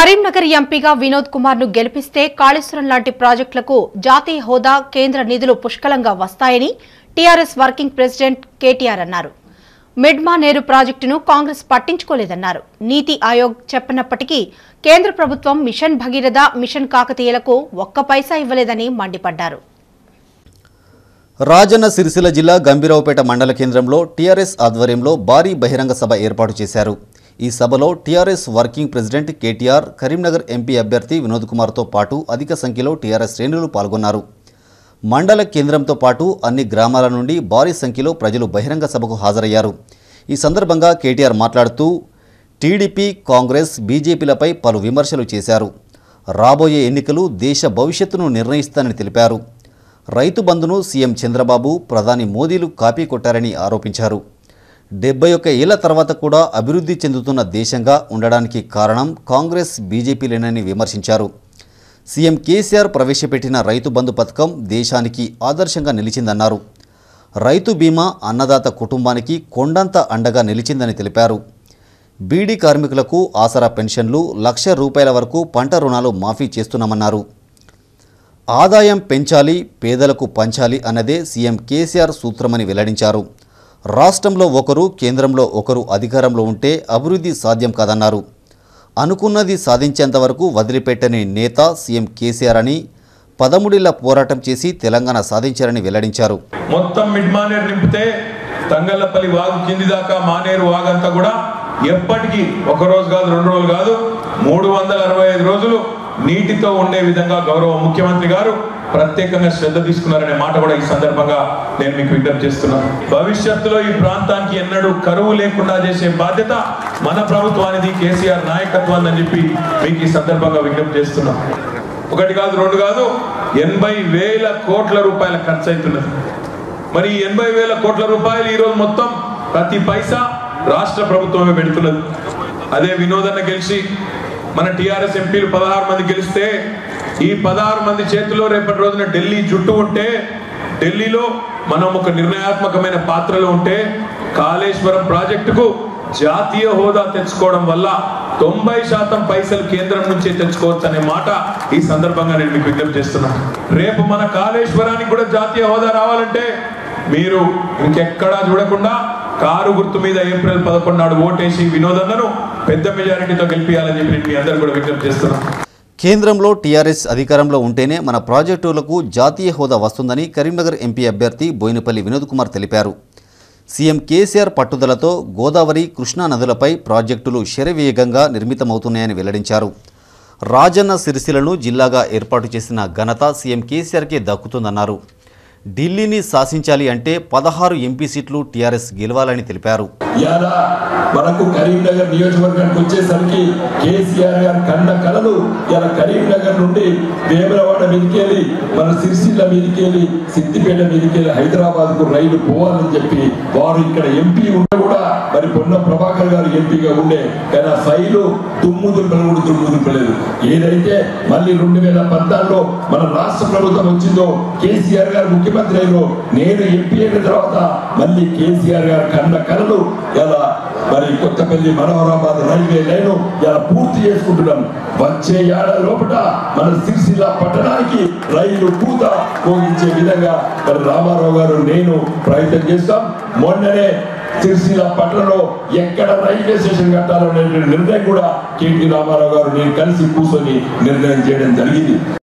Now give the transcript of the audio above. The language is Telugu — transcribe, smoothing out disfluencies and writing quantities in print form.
కరీంనగర్ ఎంపీగా వినోద్ కుమార్ ను గెలిపిస్తే కాళేశ్వరం లాంటి ప్రాజెక్టులకు జాతీయ హోదా కేంద్ర నిధులు పుష్కలంగా వస్తాయని టీఆర్ఎస్ వర్కింగ్ ప్రెసిడెంట్ కేటీఆర్ అన్నారు. మిడ్మానేరు ప్రాజెక్టును కాంగ్రెస్ పట్టించుకోలేదన్నారు. నీతి ఆయోగ్ చెప్పినప్పటికీ కేంద్ర ప్రభుత్వం మిషన్ భగీరథ, మిషన్ కాకతీయలకు ఒక్క పైసా ఇవ్వలేదని మండిపడ్డారు. రాజన్న సిరిసిల్ల జిల్లా గంభీరావుపేట మండల కేంద్రంలో టీఆర్ఎస్ ఆధ్వర్యంలో భారీ బహిరంగ సభ ఏర్పాటు చేశారు. ఈ సభలో TRS working president KTR, Karimnagar MP అభ్యర్థి వినోద్ కుమార్తో పాటు అధిక సంఖ్యలో టీఆర్ఎస్ శ్రేణులు పాల్గొన్నారు. మండల కేంద్రంతో పాటు అన్ని గ్రామాల నుండి భారీ సంఖ్యలో ప్రజలు బహిరంగ సభకు హాజరయ్యారు. ఈ సందర్భంగా కేటీఆర్ మాట్లాడుతూ టీడీపీ, కాంగ్రెస్, బీజేపీలపై పలు విమర్శలు చేశారు. రాబోయే ఎన్నికలు దేశ భవిష్యత్తును నిర్ణయిస్తానని తెలిపారు. రైతు బంధును సీఎం చంద్రబాబు, ప్రధాని మోదీలు కాపీ కొట్టారని ఆరోపించారు. 71 ఏళ్ల తర్వాత కూడా అభివృద్ధి చెందుతున్న దేశంగా ఉండడానికి కారణం కాంగ్రెస్, బీజేపీలేనని విమర్శించారు. సీఎం కేసీఆర్ ప్రవేశపెట్టిన రైతు బంధు పథకం దేశానికి ఆదర్శంగా నిలిచిందన్నారు. రైతు బీమా అన్నదాత కుటుంబానికి కొండంత అండగా నిలిచిందని తెలిపారు. బీడీ కార్మికులకు ఆసరా పెన్షన్లు, ₹1,00,000 వరకు పంట రుణాలు మాఫీ చేస్తున్నామన్నారు. ఆదాయం పెంచాలి, పేదలకు పంచాలి అన్నదే సీఎం కేసీఆర్ సూత్రమని వెల్లడించారు. రాష్ట్రంలో ఒకరు, కేంద్రంలో ఒకరు అధికారంలో ఉంటే అభివృద్ధి సాధ్యం కాదన్నారు. అనుకున్నది సాధించేంత వరకు వదిలిపెట్టని నేత సీఎం కేసీఆర్ అని, 13 ఏళ్ల పోరాటం చేసి తెలంగాణ సాధించారని వెల్లడించారు. మొత్తం మిడ్ మానేరు నింపితే తంగళ్లపల్లి వాగు కింది దాకా మానేరు వాగంతా కూడా ఎప్పటికీ ఒక రోజు కాదు, 2 రోజులు కాదు, 365 రోజులు నీటితో ఉండే విధంగా గౌరవ ముఖ్యమంత్రి గారు ప్రత్యేకంగా శ్రద్ధ తీసుకున్నారనే మాట కూడా ఈ సందర్భంగా నేను మీకు విజ్ఞప్తి చేస్తున్నాను. భవిష్యత్తులో ఈ ప్రాంతానికి ఎన్నడూ కరువు లేకుండా చేసే బాధ్యత మన ప్రభుత్వానికి, కేసీఆర్ నాయకత్వాన్ని అని చెప్పి మీకు ఈ సందర్భంగా విజ్ఞప్తి చేస్తున్నాం. 1 కాదు, 2 కాదు, 80,000 కోట్ల రూపాయల ఖర్చు అవుతున్నది. మరి 80,000 కోట్ల రూపాయలు ఈరోజు మొత్తం ప్రతి పైసా రాష్ట్ర ప్రభుత్వమే పెడుతున్నది. అదే వినోదన్న గెలిచి మన టీఆర్ఎస్ ఎంపీలు 16 మంది గెలిస్తే ఈ 16 మంది చేతిలో రేపటి రోజున ఢిల్లీ జుట్టు ఉంటే, ఢిల్లీలో మనం ఒక నిర్ణయాత్మకమైన పాత్రలో ఉంటే కాళేశ్వరం ప్రాజెక్టుకు జాతీయ హోదా తెచ్చుకోవడం వల్ల 90% పైసలు కేంద్రం నుంచే తెచ్చుకోవచ్చు అనే మాట ఈ సందర్భంగా నేను మీకు విజ్ఞప్తి చేస్తున్నాను. రేపు మన కాళేశ్వరానికి కూడా జాతీయ హోదా రావాలంటే మీరు ఇంకెక్కడా చూడకుండా కారు గుర్తు మీద ఏప్రిల్ 11 నాడు ఓటేసి వినోదన్నను పెద్ద మెజారిటీతో గెలిపించాలని చెప్పి మీ అందరూ కూడా విజ్ఞప్తి చేస్తున్నాను. కేంద్రంలో టీఆర్ఎస్ అధికారంలో ఉంటేనే మన ప్రాజెక్టులకు జాతీయ హోదా వస్తుందని కరీంనగర్ ఎంపీ అభ్యర్థి బోయినపల్లి వినోద్ కుమార్ తెలిపారు. సీఎం కేసీఆర్ పట్టుదలతో గోదావరి, కృష్ణా నదులపై ప్రాజెక్టులు శరవేగంగా నిర్మితమవుతున్నాయని వెల్లడించారు. రాజన్న సిరిసిల్లను జిల్లాగా ఏర్పాటు చేసిన ఘనత సీఎం కేసీఆర్కే దక్కుతుందన్నారు. ఢిల్లీని శాసించాలి అంటే 16 ఎంపీ సీట్లు టీఆర్ఎస్ గెలవాలని తెలిపారు. మనకు కరీంనగర్ నియోజకవర్గానికి వచ్చేసరికి కేసీఆర్ గారు కన్న కలలు ఇలా కరీంనగర్ నుండి వేములవాడ మీదకెళ్ళి, మన సిరిసిల్ల మీదకెళ్ళి, సిద్దిపేట మీదకెళ్ళి హైదరాబాద్ కు రైలు పోవాలని చెప్పి వారు ఇక్కడ ఎంపీ ఉంటే కూడా మరి పొన్న ప్రభాకర్ గారు ఎంపీగా ఉండే, కానీ ఆ ఫైలు దుమ్ము దులుపలేదు. ఏదైతే మళ్ళీ 2014లో మన రాష్ట్ర ప్రభుత్వం వచ్చిందో, కేసీఆర్ గారు ముఖ్యమంత్రి అయినో, నేను ఎంపీ అయిన తర్వాత మళ్ళీ కేసీఆర్ గారు కన్న కలలు ఇలా మరి కొత్తపల్లి మనోహరాబాద్ రైల్వే లైన్ ఇలా పూర్తి చేసుకుంటున్నాం. వచ్చే ఏడాది లోపల మన సిరిసిల్ల పట్టణానికి రైలు పూత పోగించే విధంగా మరి రామారావు గారు, నేను ప్రయత్నం చేస్తాం. మొన్ననే సిరిసిల్ల పట్టణంలో ఎక్కడ రైల్వే స్టేషన్ కట్టాలనే నిర్ణయం కూడా కేటీ రామారావు గారు నేను కలిసి కూర్చొని నిర్ణయం చేయడం జరిగింది.